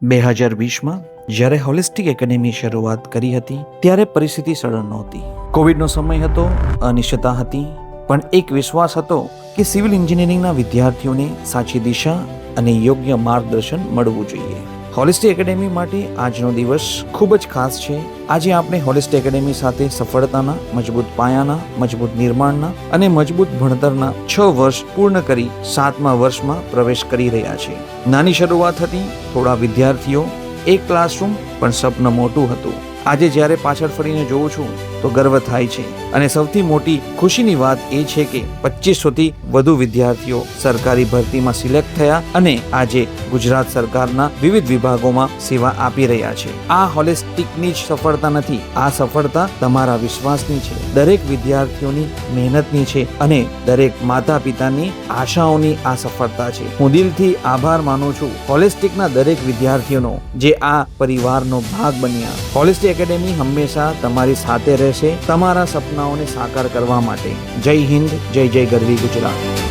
2020માં જ્યારે holistic academy શરૂઆત કરી હતી ત્યારે પરિસ્થિતિ સરળ નહોતી. કોવિડનો સમય હતો, અનિશ્ચિતતા હતી, પણ એક વિશ્વાસ હતો કે સિવિલ એન્જિનિયરિંગના વિદ્યાર્થીઓને સાચી દિશા અને યોગ્ય માર્ગદર્શન મળવું જોઈએ. હોલિસ્ટિક એકેડેમી માટે આજનો દિવસ ખૂબ જ ખાસ છે. આજે આપણે હોલિસ્ટિક એકેડેમી સાથે સફળતાના, મજબૂત પાયાના, મજબૂત નિર્માણના અને મજબૂત ભણતરના 6 વર્ષ પૂર્ણ કરી 7મા વર્ષમાં પ્રવેશ કરી રહ્યા છે. નાની શરૂઆત હતી, થોડા વિદ્યાર્થીઓ, એક ક્લાસરૂમ, પણ સપનું મોટું હતું. આજે જ્યારે પાછળ ફરીને જોઉં છું તો ગર્વ થાય છે અને સૌથી મોટી ખુશીની વાત એ છે કે 2500થી વધુ વિદ્યાર્થીઓ સરકારી ભરતીમાં સિલેક્ટ થયા અને આજે ગુજરાત સરકારના વિવિધ વિભાગોમાં સેવા આપી રહ્યા છે. આ હોલિસ્ટિકની જ સફળતા નથી, આ સફળતા તમારા વિશ્વાસની છે, દરેક વિદ્યાર્થીઓની મહેનતની છે અને દરેક માતા પિતાની આશાઓની આ સફળતા છે. હું દિલથી આભાર માનું છું હોલિસ્ટિકના દરેક વિદ્યાર્થીઓનો જે આ પરિવારનો ભાગ બન્યા. હોલિસ્ટિક એકેડેમી હંમેશા તમારી સાથે રહેશે, તમારા સપનાઓને સાકાર કરવા માટે. જય હિન્દ, જય જય ગરવી ગુજરાત.